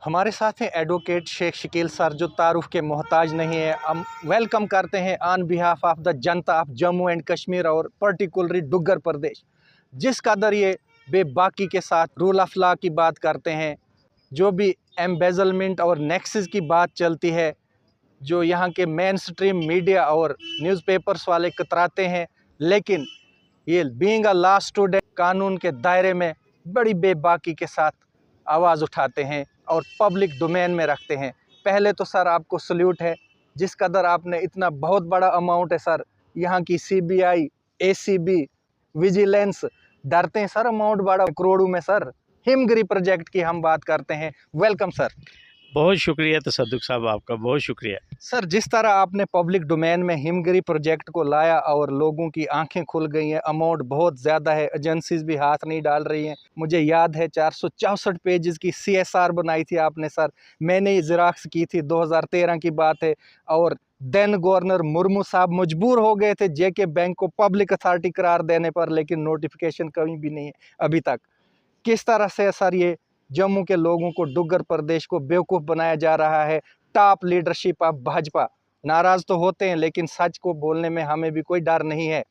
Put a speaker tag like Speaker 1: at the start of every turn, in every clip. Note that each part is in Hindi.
Speaker 1: हमारे साथ हैं एडवोकेट शेख शकील सर, जो तारुफ के मोहताज नहीं है। हम वेलकम करते हैं on behalf of the Janata of Jammu and Kashmir और पर्टिकुलरली डुग्गर प्रदेश। जिस कदर ये बेबाकी के साथ रूल ऑफ लॉ की बात करते हैं, जो भी एम्बेजलमेंट और नेक्सेस की बात चलती है, जो यहाँ के मेन स्ट्रीम मीडिया और न्यूज़पेपर्स वाले कतराते हैं, लेकिन ये बीइंग अ लॉ स्टूडेंट कानून के दायरे में बड़ी बेबाकी के साथ आवाज़ उठाते हैं और पब्लिक डोमेन में रखते हैं। पहले तो सर आपको सल्यूट है, जिस कदर आपने इतना बहुत बड़ा अमाउंट है सर। यहाँ की सीबीआई, एसीबी, विजिलेंस डरते हैं सर, अमाउंट बड़ा करोड़ों में सर। हिमगिरी प्रोजेक्ट की हम बात करते हैं। Welcome sir.
Speaker 2: बहुत शुक्रिया तसद्दुक साहब, आपका बहुत शुक्रिया
Speaker 1: सर। जिस तरह आपने पब्लिक डोमेन में हिमगिरी प्रोजेक्ट को लाया और लोगों की आंखें खुल गई हैं, अमाउंट बहुत ज़्यादा है, एजेंसीज भी हाथ नहीं डाल रही हैं। मुझे याद है 464 पेजेस की CSR बनाई थी आपने सर, मैंने ये ज़ेरॉक्स की थी, 2013 की बात है। और देन गवर्नर मुर्मू साहब मजबूर हो गए थे JK बैंक को पब्लिक अथॉरिटी करार देने पर, लेकिन नोटिफिकेशन कहीं भी नहीं है अभी तक। किस तरह से सर ये जम्मू के लोगों को, डुग्गर प्रदेश को बेवकूफ़ बनाया जा रहा है। टॉप लीडरशिप ऑफ भाजपा नाराज़ तो होते हैं, लेकिन सच को बोलने में हमें भी कोई डर नहीं है।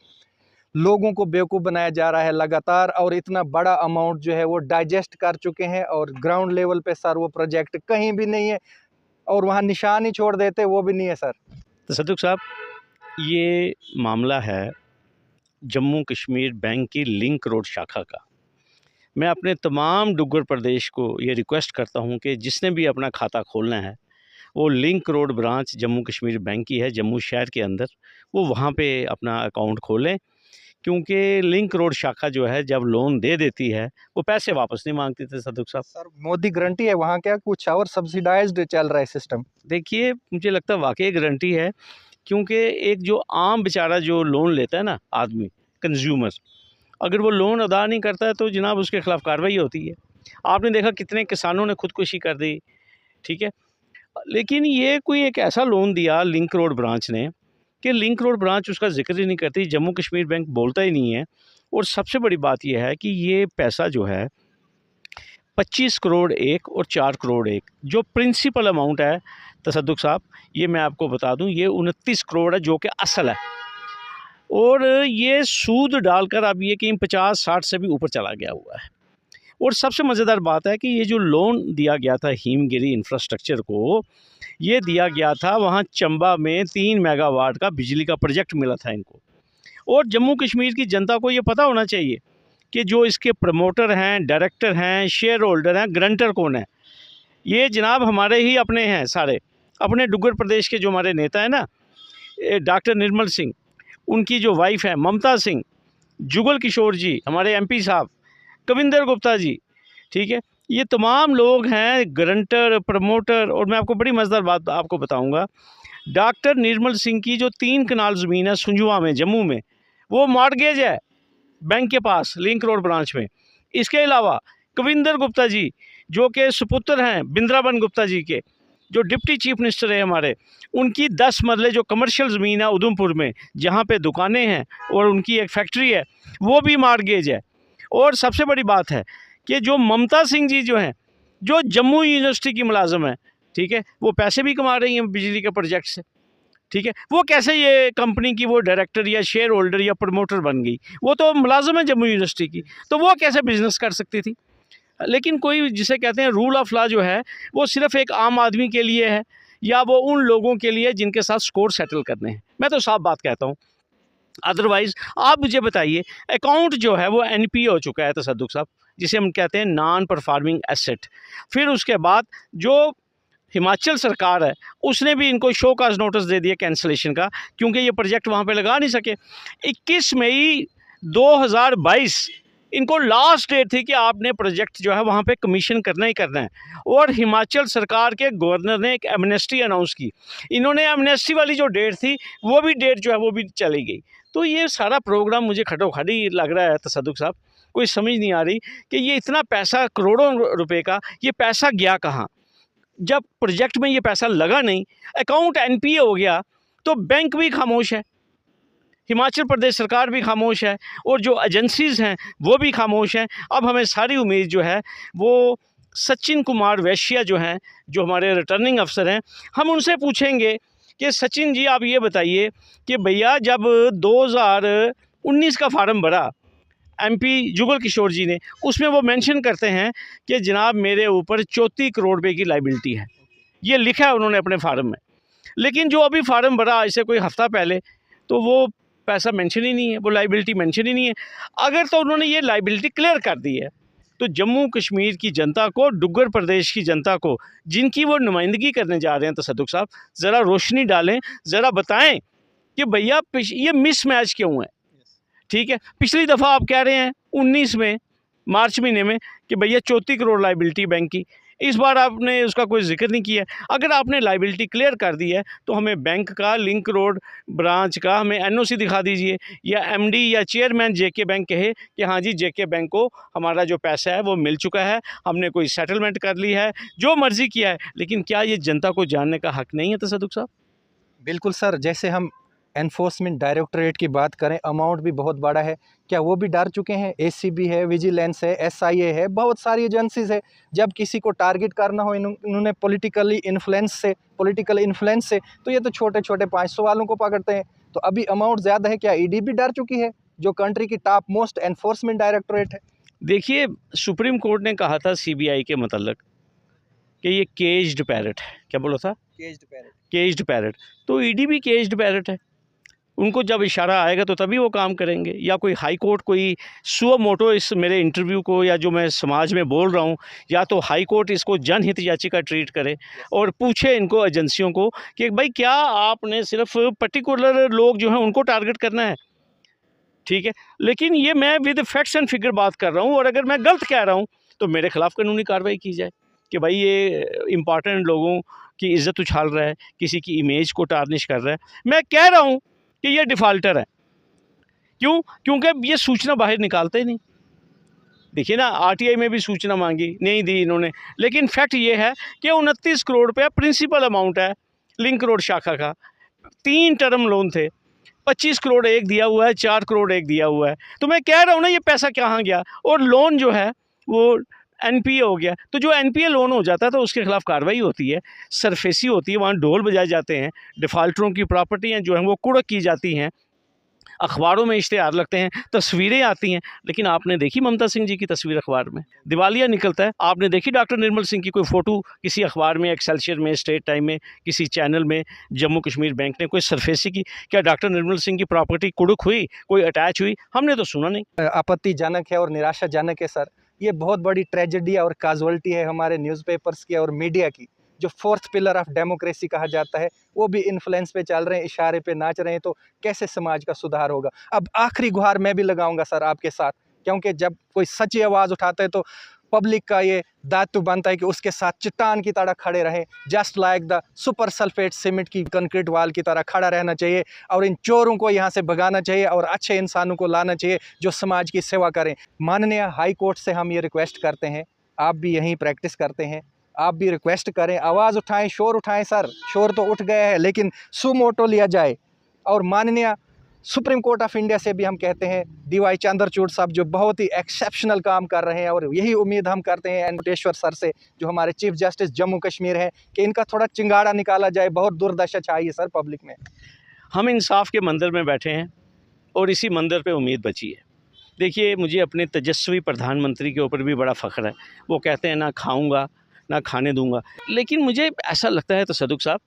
Speaker 1: लोगों को बेवकूफ़ बनाया जा रहा है लगातार, और इतना बड़ा अमाउंट जो है वो डाइजेस्ट कर चुके हैं, और ग्राउंड लेवल पे सर वो प्रोजेक्ट कहीं भी नहीं है, और वहाँ निशान ही छोड़ देते, वो भी नहीं है सर।
Speaker 2: तसद्दुक साहब, ये मामला है जम्मू कश्मीर बैंक की लिंक रोड शाखा का। मैं अपने तमाम डुग्गर प्रदेश को ये रिक्वेस्ट करता हूँ कि जिसने भी अपना खाता खोलना है, वो link road branch Jammu Kashmir bank की है जम्मू शहर के अंदर, वो वहाँ पे अपना अकाउंट खोलें। क्योंकि लिंक रोड शाखा जो है, जब लोन दे देती है, वो पैसे वापस नहीं मांगती थे तसद्दुक साहब।
Speaker 1: सर मोदी गारंटी है वहाँ, क्या कुछ और सब्सिडाइज्ड चल रहा है सिस्टम?
Speaker 2: देखिए, मुझे लगता है वाकई गारंटी है, क्योंकि एक जो आम बेचारा जो लोन लेता है ना आदमी, कंज्यूमर, अगर वो लोन अदा नहीं करता है तो जनाब उसके ख़िलाफ़ कार्रवाई होती है। आपने देखा कितने किसानों ने खुदकुशी कर दी, ठीक है। लेकिन ये कोई एक ऐसा लोन दिया लिंक रोड ब्रांच ने कि लिंक रोड ब्रांच उसका जिक्र ही नहीं करती, जम्मू कश्मीर बैंक बोलता ही नहीं है। और सबसे बड़ी बात यह है कि ये पैसा जो है 25 करोड़ एक और 4 करोड़ एक, जो प्रिंसिपल अमाउंट है तसद्दुक साहब, ये मैं आपको बता दूं, ये 29 करोड़ है जो कि असल है। और ये सूद डालकर अब ये कहीं 50-60 से भी ऊपर चला गया हुआ है। और सबसे मज़ेदार बात है कि ये जो लोन दिया गया था हिमगिरी इंफ्रास्ट्रक्चर को, ये दिया गया था वहाँ चंबा में 3 मेगावाट का बिजली का प्रोजेक्ट मिला था इनको। और जम्मू कश्मीर की जनता को ये पता होना चाहिए कि जो इसके प्रमोटर हैं, डायरेक्टर हैं, शेयर होल्डर हैं, ग्रंटर कौन है। ये जनाब हमारे ही अपने हैं, सारे अपने डुग्गर प्रदेश के जो हमारे नेता हैं ना, डॉक्टर निर्मल सिंह, उनकी जो वाइफ है ममता सिंह, जुगल किशोर जी हमारे MP साहब, कविंदर गुप्ता जी, ठीक है। ये तमाम लोग हैं गारंटर, प्रमोटर। और मैं आपको बड़ी मज़ेदार बात आपको बताऊंगा, डॉक्टर निर्मल सिंह की जो 3 कनाल ज़मीन है सुंजुआ में, जम्मू में, वो मॉर्गेज है बैंक के पास लिंक रोड ब्रांच में। इसके अलावा कविंदर गुप्ता जी, जो कि सुपुत्र हैं बिंद्राबन गुप्ता जी के, जो डिप्टी चीफ मिनिस्टर है हमारे, उनकी 10 मरले जो कमर्शियल ज़मीन है उधमपुर में, जहाँ पे दुकानें हैं और उनकी एक फैक्ट्री है, वो भी मॉर्गेज है। और सबसे बड़ी बात है कि जो ममता सिंह जी जो हैं, जो जम्मू यूनिवर्सिटी की मुलाजम है, ठीक है, वो पैसे भी कमा रही हैं बिजली के प्रोजेक्ट से, ठीक है। वो कैसे ये कंपनी की वो डायरेक्टर या शेयर होल्डर या प्रमोटर बन गई? वो तो मुलाजम है जम्मू यूनिवर्सिटी की, तो वो कैसे बिजनेस कर सकती थी? लेकिन कोई जिसे कहते हैं रूल ऑफ लॉ जो है, वो सिर्फ एक आम आदमी के लिए है, या वो उन लोगों के लिए जिनके साथ स्कोर सेटल करने हैं। मैं तो साफ बात कहता हूँ। अदरवाइज़ आप मुझे बताइए, अकाउंट जो है वो NPA हो चुका है तसद्दुक साहब, जिसे हम कहते हैं नॉन परफॉर्मिंग एसेट। फिर उसके बाद जो हिमाचल सरकार है, उसने भी इनको शो काज नोटिस दे दिया कैंसलेशन का, क्योंकि ये प्रोजेक्ट वहाँ पे लगा नहीं सके। 21 मई 2022 इनको लास्ट डेट थी कि आपने प्रोजेक्ट जो है वहाँ पे कमीशन करना ही करना है। और हिमाचल सरकार के गवर्नर ने एक एमनेस्टी अनाउंस की। इन्होंने एमनेस्टी वाली जो डेट थी, वो भी डेट जो है वो भी चली गई। तो ये सारा प्रोग्राम मुझे खटोखटी लग रहा है तसद्दुक साहब। कोई समझ नहीं आ रही कि ये इतना पैसा, करोड़ों रुपए का, ये पैसा गया कहाँ? जब प्रोजेक्ट में ये पैसा लगा नहीं, अकाउंट NPA हो गया, तो बैंक भी खामोश है, हिमाचल प्रदेश सरकार भी खामोश है, और जो एजेंसीज़ हैं वो भी खामोश हैं। अब हमें सारी उम्मीद जो है वो सचिन कुमार वैश्य जो हैं, जो हमारे रिटर्निंग अफसर हैं, हम उनसे पूछेंगे कि सचिन जी आप ये बताइए कि भैया जब 2019 का फार्म भरा एमपी जुगल किशोर जी ने, उसमें वो मेंशन करते हैं कि जनाब मेरे ऊपर 34 करोड़ रुपए की लाइबिलिटी है, ये लिखा है उन्होंने अपने फार्म में। लेकिन जो अभी फार्म भरा आज से कोई हफ्ता पहले, तो वो पैसा मेंशन ही नहीं है, वो लाइबिलिटी मेंशन ही नहीं है। अगर तो उन्होंने ये लाइबिलिटी क्लियर कर दी है, तो जम्मू कश्मीर की जनता को, डुग्गर प्रदेश की जनता को, जिनकी वो नुमाइंदगी करने जा रहे हैं तसद्दुक़ साहब, ज़रा रोशनी डालें, ज़रा बताएं कि भैया ये मिसमैच क्यों है। ठीक है, पिछली दफ़ा आप कह रहे हैं 19 में मार्च महीने में कि भैया 34 करोड़ लाइबिलिटी बैंक की, इस बार आपने उसका कोई जिक्र नहीं किया। अगर आपने लाइबिलिटी क्लियर कर दी है तो हमें बैंक का, लिंक रोड ब्रांच का हमें एनओसी दिखा दीजिए, या एमडी या चेयरमैन जेके बैंक कहे कि हाँ जी जेके बैंक को हमारा जो पैसा है वो मिल चुका है, हमने कोई सेटलमेंट कर ली है, जो मर्ज़ी किया है। लेकिन क्या ये जनता को जानने का हक़ नहीं है तसद्दुक़ साहब?
Speaker 1: बिल्कुल सर, जैसे हम एनफोर्समेंट डायरेक्टरेट की बात करें, अमाउंट भी बहुत बड़ा है, क्या वो भी डर चुके हैं? एसीबी है, विजिलेंस है, एसआईए है, बहुत सारी एजेंसीज है। जब किसी को टारगेट करना हो इन्होंने पॉलिटिकल इन्फ्लुएंस से, तो ये तो छोटे छोटे 500 वालों को पकड़ते हैं। तो अभी अमाउंट ज़्यादा है, क्या ईडी भी डर चुकी है, जो कंट्री की टॉप मोस्ट एनफोर्समेंट डायरेक्टरेट है?
Speaker 2: देखिए, सुप्रीम कोर्ट ने कहा था सीबीआई के मतलब कि ये केज्ड पैरट है। क्या बोला था? Caged parrot. तो ईडी भी केज्ड पैरट है। उनको जब इशारा आएगा तो तभी वो काम करेंगे। या कोई हाई कोर्ट कोई सुओ मोटो इस मेरे इंटरव्यू को, या जो मैं समाज में बोल रहा हूँ, या तो हाई कोर्ट इसको जनहित याचिका ट्रीट करे और पूछे इनको एजेंसियों को कि भाई क्या आपने सिर्फ पर्टिकुलर लोग जो हैं उनको टारगेट करना है? ठीक है, लेकिन ये मैं विद फैक्ट्स एंड फिगर बात कर रहा हूँ, और अगर मैं गलत कह रहा हूँ तो मेरे खिलाफ कानूनी कार्रवाई की जाए कि भाई ये इम्पॉर्टेंट लोगों की इज्जत उछाल रहा है, किसी की इमेज को टार्निश कर रहा है। मैं कह रहा हूँ कि ये डिफ़ाल्टर है। क्यों? क्योंकि ये सूचना बाहर निकालते ही नहीं। देखिए ना, आरटीआई में भी सूचना मांगी, नहीं दी इन्होंने। लेकिन फैक्ट ये है कि 29 करोड़ रुपया प्रिंसिपल अमाउंट है लिंक रोड शाखा का। 3 टर्म लोन थे, 25 करोड़ एक दिया हुआ है, 4 करोड़ एक दिया हुआ है। तो मैं कह रहा हूँ ना, ये पैसा कहाँ गया? और लोन जो है वो एनपीए हो गया। तो जो एनपीए लोन हो जाता है तो उसके खिलाफ कार्रवाई होती है, सरफेसी होती है, वहाँ ढोल बजाए जाते हैं, डिफ़ाल्टरों की प्रॉपर्टियाँ जो हैं वो कुड़क की जाती हैं, अखबारों में इश्तेहार लगते हैं, तस्वीरें आती हैं। लेकिन आपने देखी ममता सिंह जी की तस्वीर अखबार में? दिवालिया निकलता है। आपने देखी डॉक्टर निर्मल सिंह की कोई फ़ोटो किसी अखबार में, एक्सेलसियर में, स्टेट टाइम में, किसी चैनल में जम्मू कश्मीर बैंक ने कोई सरफेसी की? क्या डॉक्टर निर्मल सिंह की प्रॉपर्टी कुड़क हुई, कोई अटैच हुई? हमने तो सुना नहीं।
Speaker 1: आपत्तिजनक है और निराशाजनक है सर। ये बहुत बड़ी ट्रेजेडी और काजुअलिटी है हमारे न्यूज़पेपर्स की और मीडिया की। जो फोर्थ पिलर ऑफ डेमोक्रेसी कहा जाता है, वो भी इन्फ्लुएंस पे चल रहे हैं, इशारे पे नाच रहे हैं, तो कैसे समाज का सुधार होगा? अब आखिरी गुहार मैं भी लगाऊंगा सर आपके साथ, क्योंकि जब कोई सच्ची आवाज़ उठाता है तो पब्लिक का ये दायित्व बनता है कि उसके साथ चट्टान की तरह खड़े रहें, just like the super sulphate cement की कंक्रीट वाल की तरह खड़ा रहना चाहिए, और इन चोरों को यहाँ से भगाना चाहिए और अच्छे इंसानों को लाना चाहिए जो समाज की सेवा करें। माननीय हाई कोर्ट से हम ये रिक्वेस्ट करते हैं, आप भी यहीं प्रैक्टिस करते हैं, आप भी रिक्वेस्ट करें, आवाज़ उठाएं, शोर उठाएं सर। शोर तो उठ गया है, लेकिन सुमोटो लिया जाए। और माननीय सुप्रीम कोर्ट ऑफ इंडिया से भी हम कहते हैं, डीवाई चंद्रचूड़ साहब जो बहुत ही एक्सेप्शनल काम कर रहे हैं, और यही उम्मीद हम करते हैं वेंकटेश्वर सर से जो हमारे चीफ जस्टिस जम्मू कश्मीर हैं, कि इनका थोड़ा चिंगाड़ा निकाला जाए। बहुत दुर्दशा छाई है सर पब्लिक में।
Speaker 2: हम इंसाफ के मंदिर में बैठे हैं और इसी मंदिर पे उम्मीद बची है। देखिए, मुझे अपने तेजस्वी प्रधानमंत्री के ऊपर भी बड़ा फ़ख्र है। वो कहते हैं ना खाऊंगा ना खाने दूंगा। लेकिन मुझे ऐसा लगता है तसद्दुक़ साहब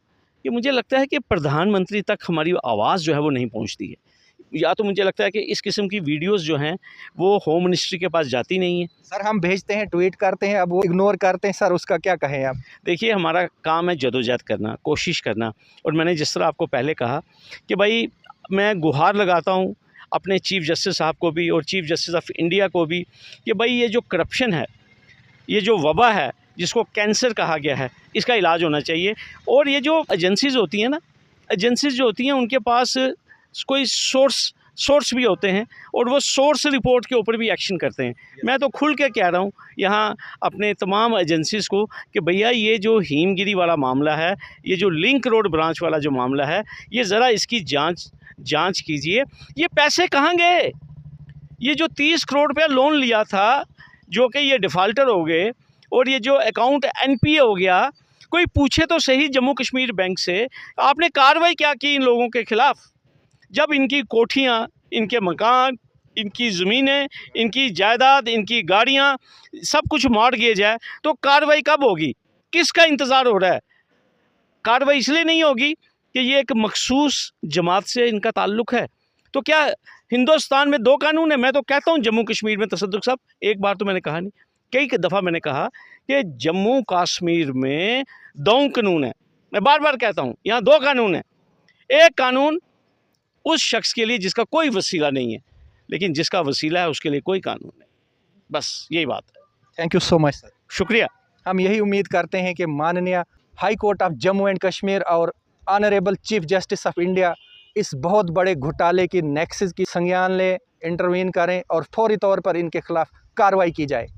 Speaker 2: कि मुझे लगता है कि प्रधानमंत्री तक हमारी आवाज़ जो है वो नहीं पहुंचती है। या तो मुझे लगता है कि इस किस्म की वीडियोस जो हैं वो होम मिनिस्ट्री के पास जाती नहीं है।
Speaker 1: सर हम भेजते हैं, ट्वीट करते हैं, अब वो इग्नोर करते हैं सर, उसका क्या कहें आप?
Speaker 2: देखिए, हमारा काम है जदोजहद करना, कोशिश करना। और मैंने जिस तरह आपको पहले कहा कि भाई मैं गुहार लगाता हूँ अपने चीफ़ जस्टिस साहब को भी और चीफ़ जस्टिस ऑफ इंडिया को भी कि भाई ये जो करप्शन है, ये जो वबा है जिसको कैंसर कहा गया है, इसका इलाज होना चाहिए। और ये जो एजेंसीज़ होती हैं ना, एजेंसीज़ जो होती हैं उनके पास कोई सोर्स भी होते हैं, और वो सोर्स रिपोर्ट के ऊपर भी एक्शन करते हैं। मैं तो खुल के कह रहा हूँ यहाँ अपने तमाम एजेंसीज़ को कि भैया ये जो हिमगिरी वाला मामला है, ये जो लिंक रोड ब्रांच वाला जो मामला है, ये ज़रा इसकी जांच कीजिए। ये पैसे कहाँ गए? ये जो 30 करोड़ रुपया लोन लिया था, जो कि ये डिफ़ाल्टर हो गए, और ये जो अकाउंट NPA हो गया, कोई पूछे तो सही जम्मू कश्मीर बैंक से, आपने कार्रवाई क्या की इन लोगों के खिलाफ? जब इनकी कोठियाँ, इनके मकान, इनकी ज़मीनें, इनकी जायदाद, इनकी गाड़ियाँ सब कुछ मॉर्गेज है, तो कार्रवाई कब होगी? किसका इंतज़ार हो रहा है? कार्रवाई इसलिए नहीं होगी कि ये एक मखसूस जमात से इनका ताल्लुक़ है। तो क्या हिंदुस्तान में 2 कानून है? मैं तो कहता हूँ जम्मू कश्मीर में तसद्दुक़ साहब, एक बार तो मैंने कहा नहीं, कई दफ़ा मैंने कहा कि जम्मू कश्मीर में 2 कानून है। मैं बार-बार कहता हूँ, यहाँ 2 कानून है। एक कानून उस शख्स के लिए जिसका कोई वसीला नहीं है, लेकिन जिसका वसीला है उसके लिए कोई कानून नहीं। बस यही बात है।
Speaker 1: Thank you so much sir.
Speaker 2: शुक्रिया।
Speaker 1: हम यही उम्मीद करते हैं कि माननीय high court of Jammu and Kashmir और honourable chief justice of India इस बहुत बड़े घोटाले की नेक्सस की संज्ञान लें, इंटरवीन करें और फौरी तौर पर इनके खिलाफ कार्रवाई की जाए।